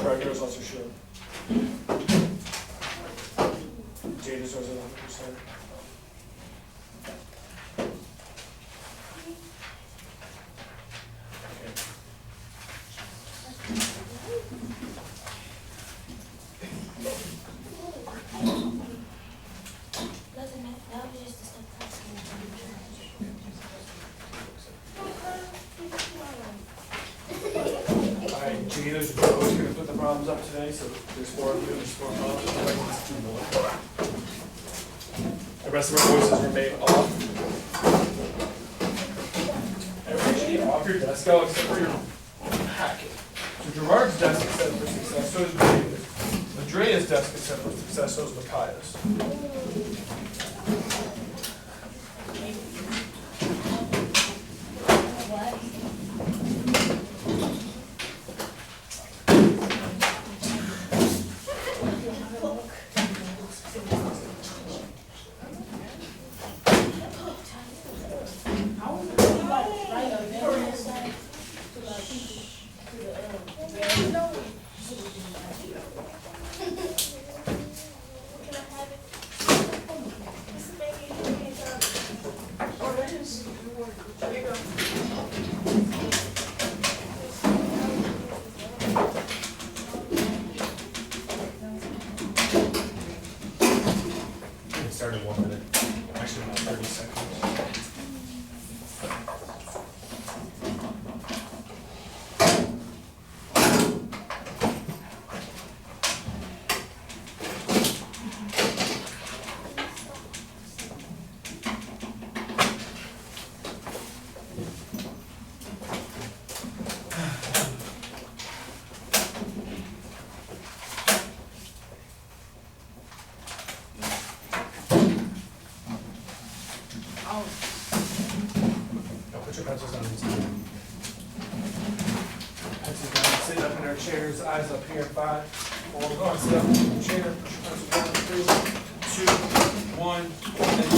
Regulars also should. Data's also 100%. Alright, Gina's always going to put the problems up today, so there's 4 of you, there's 4 problems. Let's do more. The rest of our voices remain off. Everybody should be off your desk, except for your packet. So Gerard's desk is set for success, so is Drea's. Andrea's desk is set for success, so is Micaiah's. Start in 1 minute. Actually, about 30 seconds. Now put your pencils down this time. Pencils down, sit up in our chairs, eyes up here, 5, 4, go on, sit up in your chair, put your pencils down, 3, 2, 1, and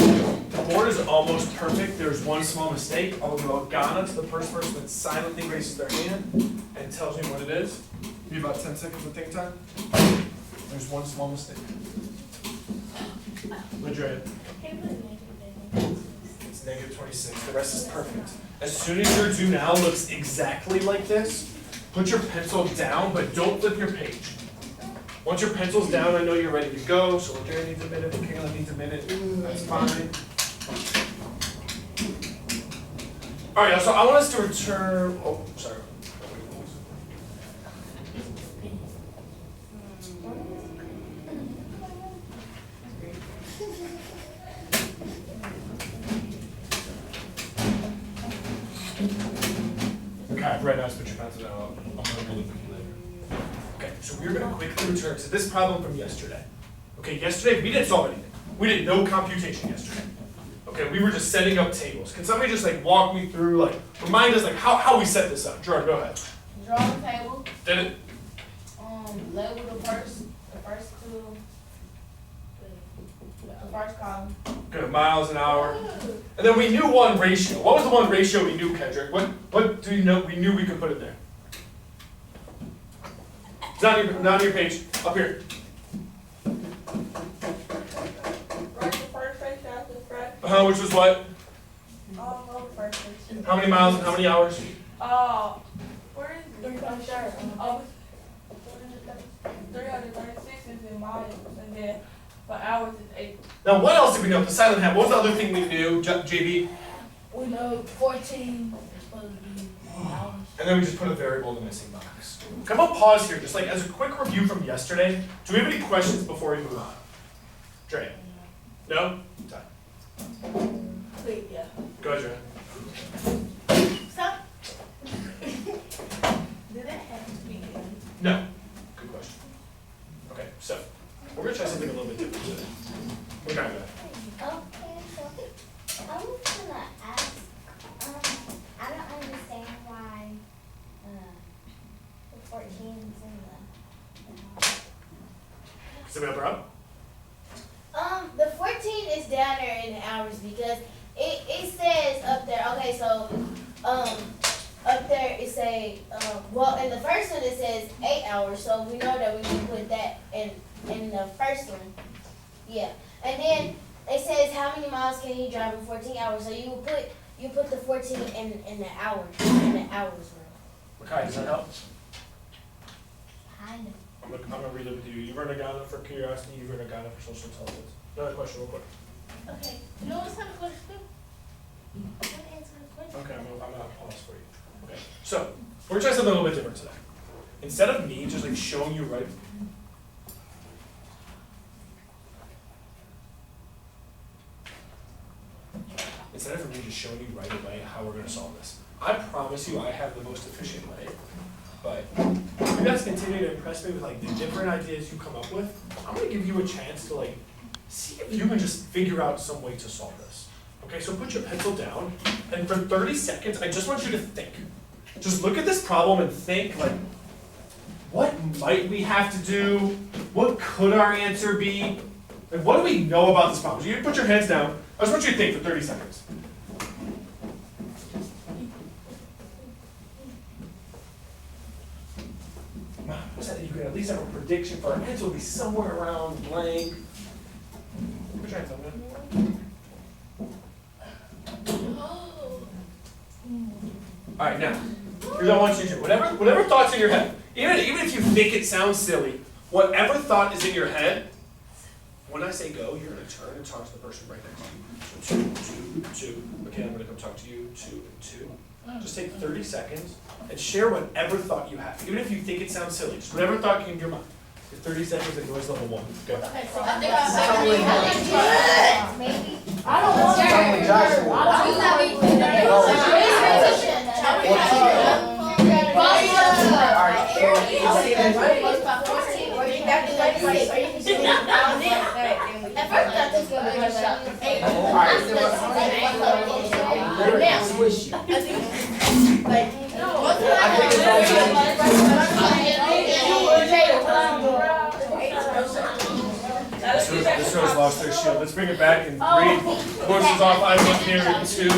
2. The board is almost perfect, there's one small mistake. I'll go Ghana to the first person that silently raises their hand and tells me what it is. Give me about 10 seconds of think time. There's one small mistake. Madrid. It's -26. The rest is perfect. As soon as your do now looks exactly like this, put your pencil down, but don't flip your page. Once your pencil's down, I know you're ready to go. So Jared needs a minute, Kayla needs a minute. That's fine. All right, so I want us to return. Oh, sorry. Okay, right now, put your pencil down. I'm going to really quickly later. Okay, so we're going to quickly return to this problem from yesterday. Okay, yesterday we didn't solve anything. We did no computation yesterday. Okay, we were just setting up tables. Can somebody just like walk me through, like remind us like how we set this up? Gerard, go ahead. Draw the table. Did it? Label the first column. Good, miles an hour. And then we knew one ratio. What was the one ratio we knew, Kendrick? What do you know we knew we could put in there? It's not on your page. Up here. Write the first ratio after the first. Which was what? The first ratio. How many miles and how many hours? Where is it? 336 is in miles, and then for hours is 8. Now, what else did we know? The silent half. What was the other thing we knew, JB? We know 14 is supposed to be hours. And then we just put a variable in the missing box. Come on, pause here, just like as a quick review from yesterday. Do we have any questions before we move on? Dre? No? Time. Wait, yeah. Go ahead, Dre. Stop. Did that have to be good? No. Good question. Okay, so we're going to try something a little bit different today. We're not going to. Okay, so I was gonna ask, I don't understand why, the 14 is in Somebody up or up? The 14 is down there in the hours because it says up there, okay, so, up there it say, well, in the first one it says 8 hours, so we know that we can put that in the first one. Yeah, and then it says how many miles can he drive in 14 hours, so you put the 14 in the hours row. Okay, does that help? Kind of. I'm gonna read it with you. You've earned a Ghana for curiosity, you've earned a Ghana for social intelligence. Another question real quick. Okay, you know what's time to question? Okay, I'm gonna pause for you. Okay, so, we're trying something a little bit different today. Instead of me just like showing you right. Instead of me just showing you right away how we're gonna solve this. I promise you I have the most efficient way, but if you guys continue to impress me with like the different ideas you come up with, I'm gonna give you a chance to like, see if you can just figure out some way to solve this. Okay, so put your pencil down, and for 30 seconds, I just want you to think. Just look at this problem and think, like, what might we have to do? What could our answer be? Like, what do we know about this problem? So you put your hands down. I just want you to think for 30 seconds. So that you can at least have a prediction for our answer will be somewhere around blank. Put your hands down, man. Alright, now, here's what I want you to do. Whatever thought's in your head, even if you think it sounds silly, whatever thought is in your head, when I say go, you're going to turn and talk to the person right next to you. So 2, 2, 2. Okay, I'm going to come talk to you, 2 and 2. Just take 30 seconds and share whatever thought you have. Even if you think it sounds silly, just whatever thought came to your mind. Your 30 seconds at noise level 1. Go. Okay, so I think Maybe. I don't want to. At first I thought this was going to be This show's lost their shield. Let's bring it back in 3. Voices off, eyes up here in 2.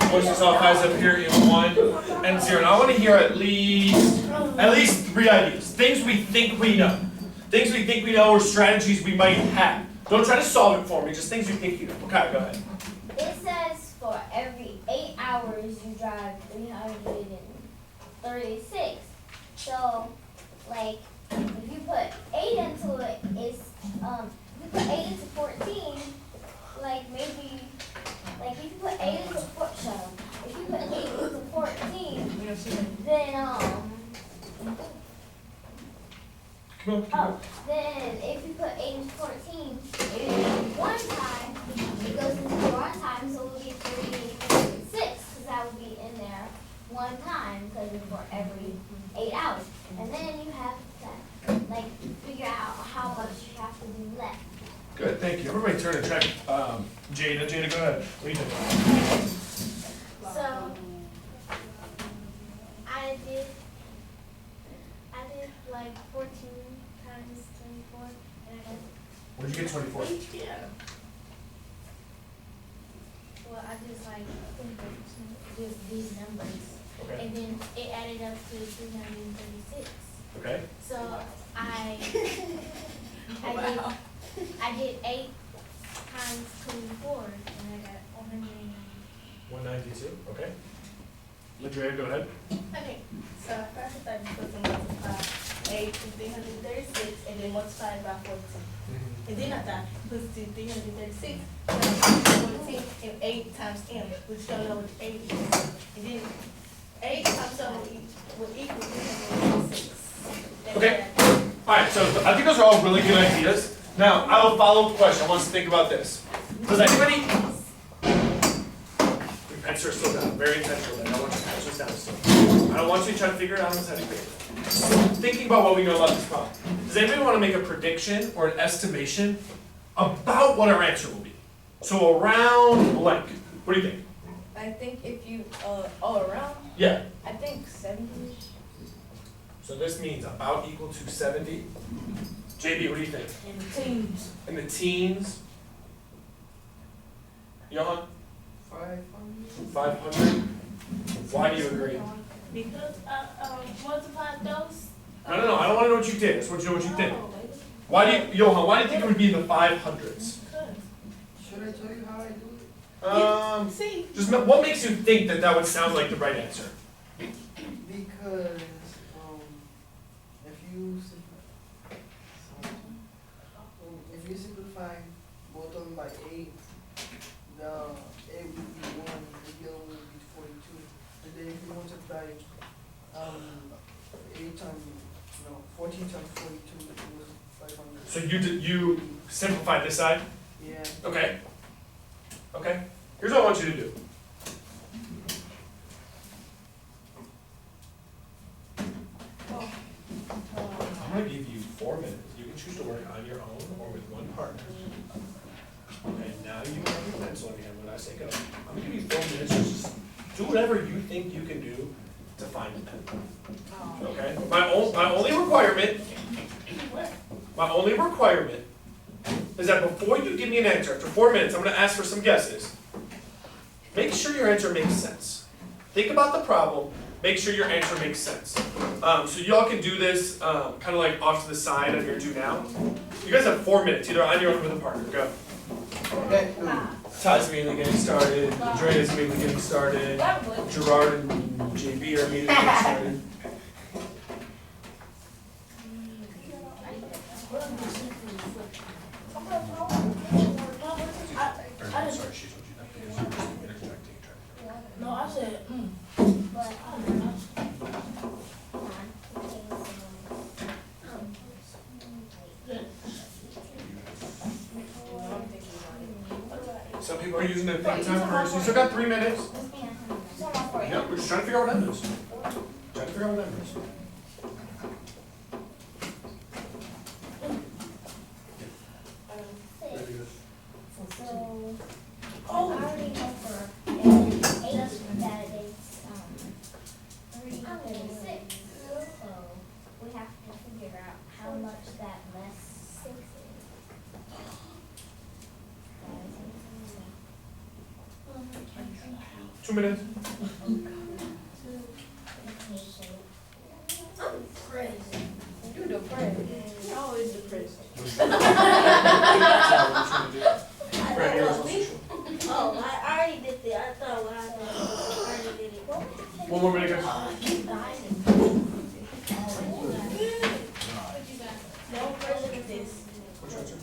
Voices off, eyes up here in 1 and 0. And I want to hear at least 3 ideas. Things we think we know. Things we think we know or strategies we might have. Don't try to solve it for me, just things you think you know. Okay, go ahead. It says for every 8 hours you drive 336. So, like, if you put 8 into it, it's, if you put 8 into 14, like maybe, like if you put 8 into 14, if you put 8 into 14, then, then if you put 8 into 14, one time, it goes into one time, so it will be 336, because that would be in there one time, because it's for every 8 hours. And then you have to, like, figure out how much you have to do left. Good, thank you. Everybody turn and check. Jada, go ahead. What do you think? So, I did like 14 times 24, and I got. Where'd you get 24? Yeah. Well, I just like just these numbers, Okay. and then it added up to 336. Okay. So I did 8 times 24, and I got 190. 192. Okay. Ladrea, go ahead. Okay, so first I started to multiply 8 to 336 and then multiply it by 14. And then I thought put to 336 14 and 8 times m, which don't know what 8 is. And then 8 times m will equal 336. Okay. All right. So I think those are all really good ideas. Now I will follow up question. I want us to think about this. Does anybody? Your pens are still down. Very intentional. Then I want your pens down still. I don't want you to try to figure it out on this anything. Thinking about what we know about this problem. Does anybody want to make a prediction or an estimation about what our answer will be? So around blank. What do you think? I think if you, all around, Yeah. I think 70. So this means about equal to 70. JB, what do you think? In teams. In the teens? Johan? 500. 500? Why do you agree? Because, multiply those. No, I don't wanna know what you did, I just want you to know what you think. Oh, Why do you, Johan, why do you think it would be in the 500s? Should I tell you how I do it? See, Just, what makes you think that that would sound like the right answer? Because if you simplify both of them by 8, the 8 would be 1, the yellow would be 42. And then if you multiply 14 times 42, it was 500. So you simplified this side? Yeah. Okay. Okay, here's what I want you to do. I'm gonna give you 4 minutes. You can choose to work on your own or with one partner. Okay, now you have your pencil in your hand when I say go. I'm gonna give you 4 minutes, just do whatever you think you can do to find it. Okay? My only requirement is that before you give me an answer, after 4 minutes, I'm gonna ask for some guesses. Make sure your answer makes sense. Think about the problem, make sure your answer makes sense. So y'all can do this kind of like off to the side of your do now. You guys have 4 minutes, either on your own or with a partner, go. Okay. Ty's immediately getting started, Andrea's immediately getting started, Gerard and JB are immediately getting started. I'm sorry, she told you that because you were interjecting, trying to. No, I said, But, Some people are using it think time first, you still got 3 minutes. Yep, we're just trying to figure out what that is. Trying to figure out what that is. So, I oh, already know for every 8 that it's 336. So we have to figure out how much that less 6 is. 2 minutes. you depressed. Always depressed. Brad, yours was social. oh, I already did that, I thought what I did, I already did it. 1 more minute, guys. No, first look at this. What's your answer?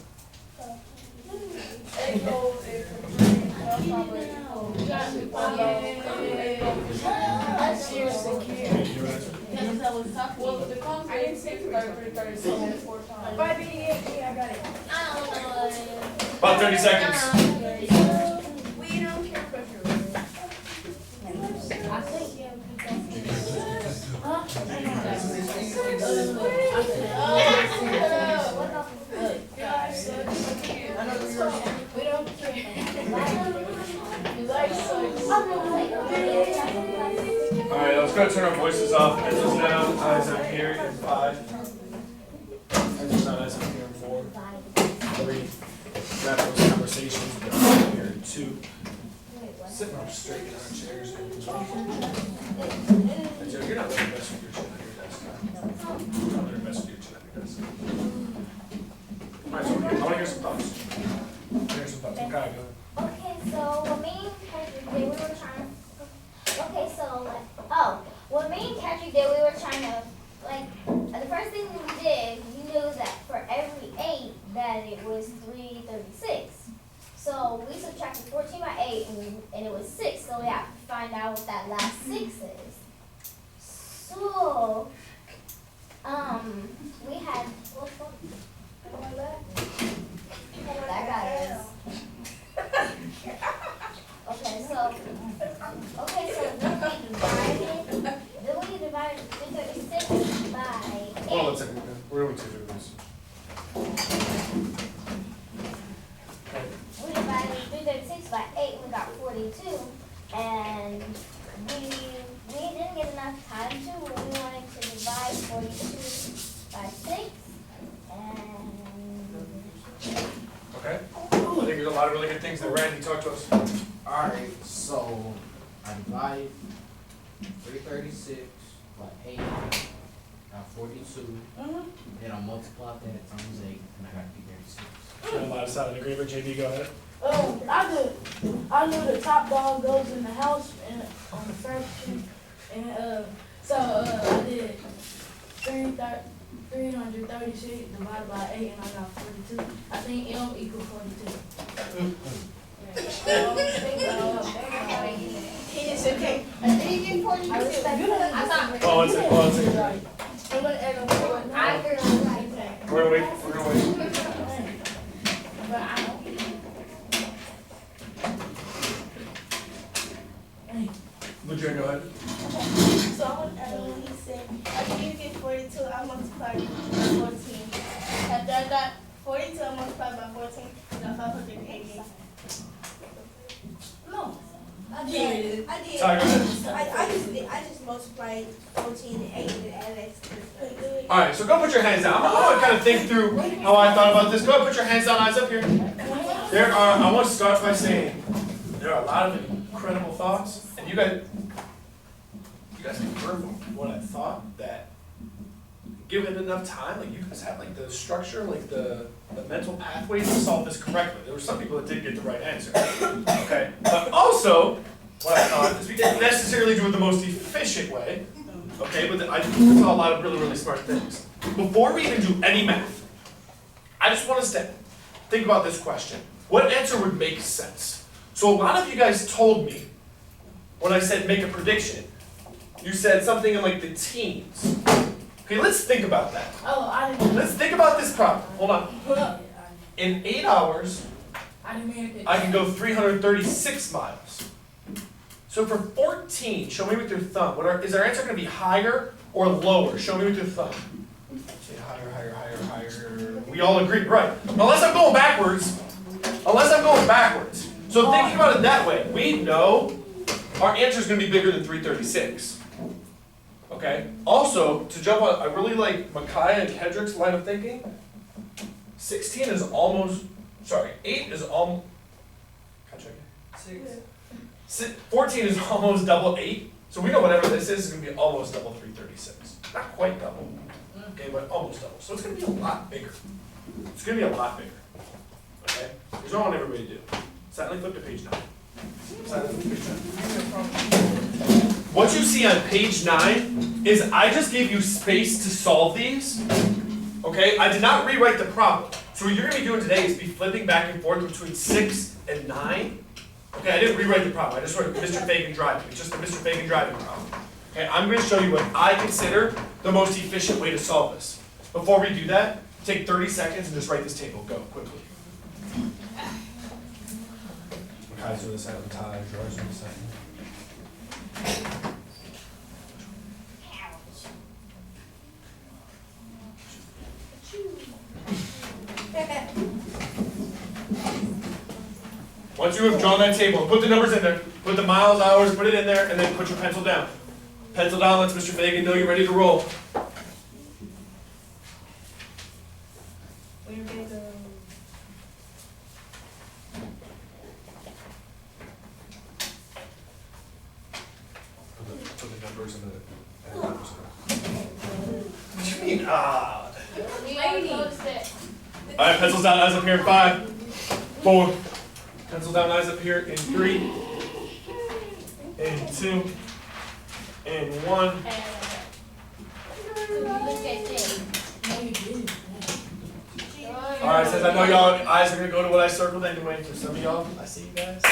That's seriously cute. Your answer? Because I was talking. Well, the columns, I didn't say 33, so 4 times. 588, I got it. I don't know. About 30 seconds. We don't care about your I think We don't care. You like such. Alright, let's go turn our voices off. Pencils down, eyes up here in 5. Pencils down, eyes up here in 4. 3. Wrap those conversations down here in 2. Sit up straight in our chairs. And Joe, you're not letting best with your chin on your desk. You're not letting best with your chin on your desk. Alright, so I want to hear some thoughts. I want to hear some thoughts. Okay, go. Okay, so what me and Patrick did, we were trying to. Okay, so what me and Patrick did, we were trying to the first thing we did, we knew that for every 8 that it was 336. So we subtracted 14 by 8 and it was 6. So we have to find out what that last 6 is. So we had that guy is. Okay, so then we divided 336 by 8. Hold on 1 second. We're going to do this. We divided 336 by 8, we got 42. And we didn't get enough time to, we wanted to divide 42 by 6. And Okay? I think there's a lot of really good things that Randy talked to us. Alright, so I divide 336 multiply 8, got 42, then I multiply that times 8, and I got P36. A lot of side of agreement, JB, go ahead. I knew the top dog goes in the house and on the first sheet, and so I did 336 divided by 8, and I got 42. I think M equals 42. It's okay. I think you get 42. I respect that. I thought, Oh, one second, one second. I'm gonna add on one. I agree with that. We're gonna wait. But I don't. Ludger, go ahead. So I'm gonna add on what he said. After you get 42, I multiply it by 14. After I got 42, I multiply by 14, I got 580. No. I did. Sorry, go ahead. I just multiplied 14 and 8 and added that. All right, so go put your hands down. I want to kind of think through how I thought about this. Go ahead, put your hands down, eyes up here. I want to start by saying there are a lot of incredible thoughts, and you guys confirmed what I thought, that given enough time, like you guys have like the structure, like the mental pathways to solve this correctly. There were some people that didn't get the right answer. Okay, but also what I thought is we didn't necessarily do it the most efficient way. Okay, but I saw a lot of really smart things. Before we even do any math, I just want us to think about this question. What answer would make sense? So a lot of you guys told me, when I said make a prediction, you said something in like the teens. Okay, let's think about that. Oh, I didn't. Let's think about this problem. Hold on. In 8 hours, I didn't hear it. I can go 336 miles. So for 14, show me with your thumb. Is our answer going to be higher or lower? Show me with your thumb. Say higher, higher, higher, higher. We all agree, right? Unless I'm going backwards. So thinking about it that way, we know our answer is going to be bigger than 336. Okay? Also, to jump on, I really like Micaiah and Kedrick's line of thinking. 8 is almost can I check it? 14 is almost double 8. So we know whatever this is going to be almost double 336. Not quite double. Okay, but almost double. So it's going to be a lot bigger. Okay? Here's what I want everybody to do. Silently flip to page 9. What you see on page 9 is I just gave you space to solve these. Okay? I did not rewrite the problem. So what you're going to be doing today is be flipping back and forth between 6 and 9. Okay, I didn't rewrite the problem. I just wrote Mr. Fegan driving. It's just the Mr. Fegan driving problem. Okay, I'm going to show you what I consider the most efficient way to solve this. Before we do that, take 30 seconds and just write this table. Go, quickly. Kai's doing the side of the tie, George's doing the side. Once you have drawn that table, put the numbers in there, put the miles, hours, put it in there, and then put your pencil down. Pencil down lets Mr. Fegan know you're ready to roll. We're gonna Put the numbers in the numbers. What do you mean, ah? Alright, pencils down, eyes up here in 5, 4. Pencil down, eyes up here in 3, and 2, and 1. Alright, since I know y'all eyes are gonna go to what I circled anyway, for some of y'all, I see you guys.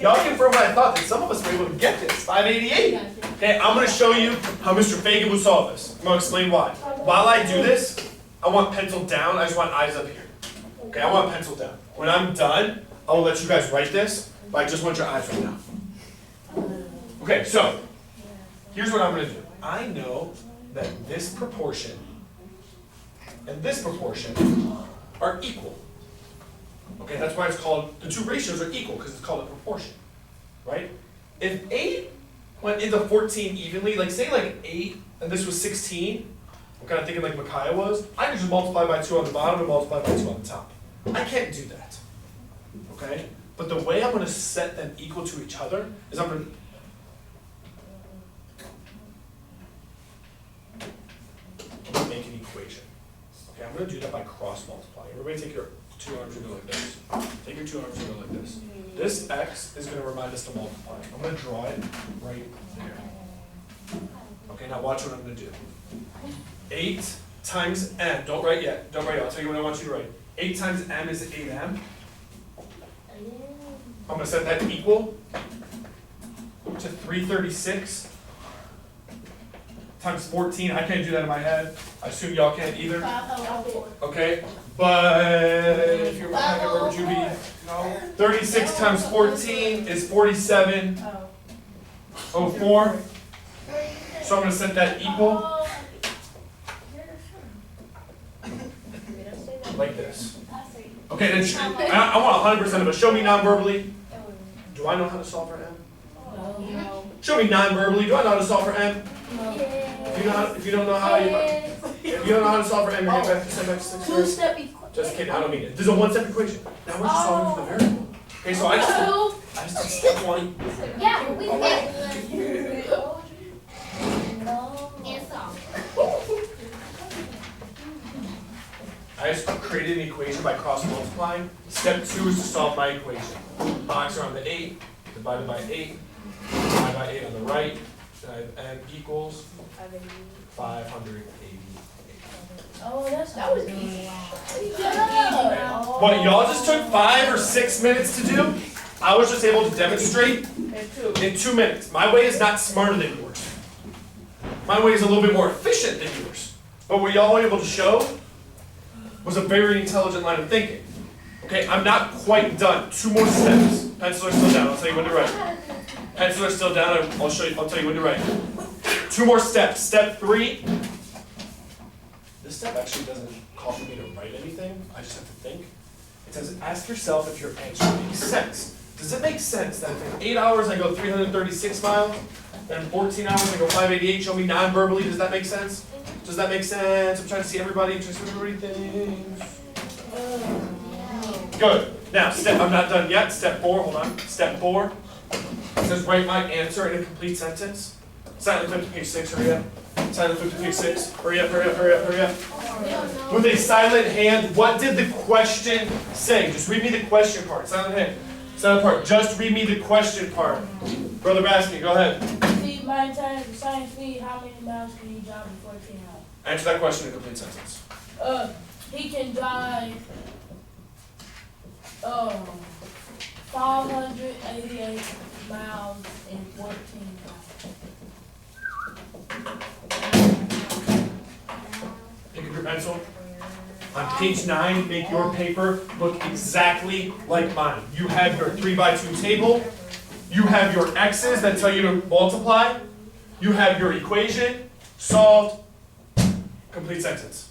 Y'all confirm what I thought, that some of us were able to get this, 588. Okay, I'm gonna show you how Mr. Fegan would solve this. I'm gonna explain why. While I do this, I want pencil down, I just want eyes up here. Okay, I want pencil down. When I'm done, I will let you guys write this, but I just want your eyes right now. Okay, so, here's what I'm gonna do. I know that this proportion and this proportion are equal. Okay, that's why it's called, the two ratios are equal, because it's called a proportion, right? If 8 went into 14 evenly, like say like 8 and this was 16, I'm kind of thinking like Micaiah was, I can just multiply by 2 on the bottom and multiply by 2 on the top. I can't do that, okay? But the way I'm going to set them equal to each other is I'm going to equation. Okay, I'm gonna do that by cross multiplying. Everybody take your two arms and go like this. Take your two arms and go like this. This x is gonna remind us to multiply. I'm gonna draw it right there. Okay, now watch what I'm gonna do. 8 times m, don't write yet, I'll tell you what I want you to write. 8 times m is 8m. I'm gonna set that equal to 336 times 14. I can't do that in my head. I assume y'all can't either. Okay, but if you're back, where would you be? No. 36 times 14 is 4704. So I'm gonna set that equal like this. Okay, then I want 100% of it. Show me non-verbally. Do I know how to solve for m? No. Show me non-verbally. Do I know how to solve for m? If you don't know how to solve for m, you're getting back to 7 x 6. Two-step equation. Just kidding. I don't mean it. There's a one-step equation. Now we're just solving for the variable. Okay, so I just did step 1. Yeah, but we did. And solve. I just created an equation by cross multiplying. Step 2 is to solve my equation. Box around the 8, divided by 8, divided by 8 on the right, and equals 588. Oh, that was easy. What y'all just took 5 or 6 minutes to do, I was just able to demonstrate in 2 minutes. My way is not smarter than yours. My way is a little bit more efficient than yours. But what y'all were able to show was a very intelligent line of thinking. Okay, I'm not quite done. 2 more steps. Pencils are still down. I'll tell you when to write. Pencils are still down. I'll tell you when to write. 2 more steps. Step 3. This step actually doesn't call for me to write anything. I just have to think. It says, ask yourself if your answer makes sense. Does it make sense that if in 8 hours I go 336 miles, and in 14 hours I go 588? Show me non-verbally. Does that make sense? Does that make sense? I'm trying to see everybody. I'm trying to see what everybody thinks. Good. Now, I'm not done yet. Step 4, hold on. Step 4 says write my answer in a complete sentence. Silent flip to page 6, hurry up. Silent flip to page 6. Hurry up, hurry up, hurry up, hurry up. With a silent hand, what did the question say? Just read me the question part. Silent hand. Silent part. Just read me the question part. Brother Baskin, go ahead. If he maintains the same speed, how many miles can he drive in 14 hours? Answer that question in a complete sentence. He can drive 588 miles in 14 hours. Pick up your pencil. On page 9, make your paper look exactly like mine. You have your 3x2 table. You have your x's that tell you to multiply. You have your equation solved. Complete sentence.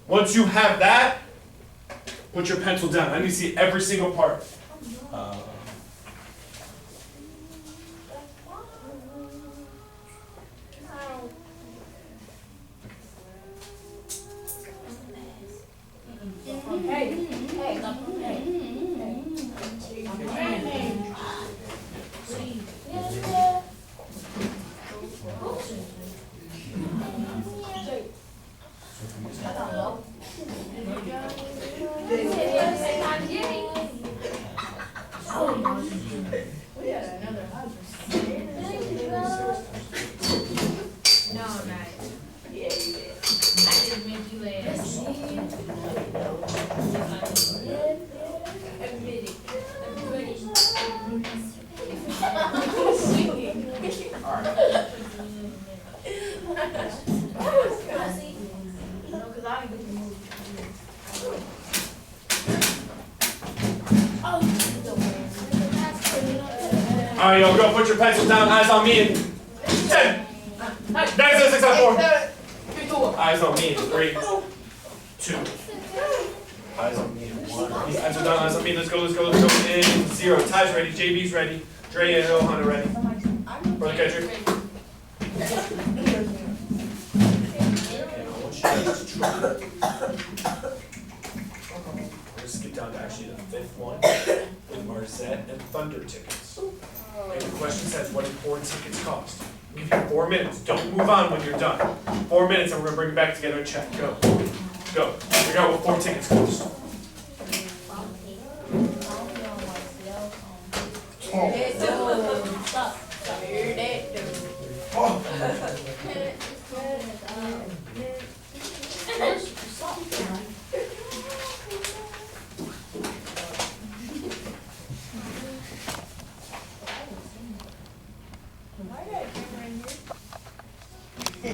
Once you have that, put your pencil down. I need to see every single part. Alright, y'all, go put your pencils down, eyes on me in 10, 9, 7, 6, 5, 4. Eyes on me in 3, 2. Eyes on me in 1. These pencils down, eyes on me. Let's go, let's go, let's go. In 0. Ty's ready, JB's ready, Dre and Ohana ready. Brother Kedrick. We're gonna skip down to actually the 5th one with Marzette and Thunder tickets. And the question says, what did 4 tickets cost? Give you 4 minutes. Don't move on when you're done. 4 minutes and we're gonna bring it back together and check. Go. Go. Figure out what 4 tickets cost. I don't know my cell phone. Oh. It's, stop.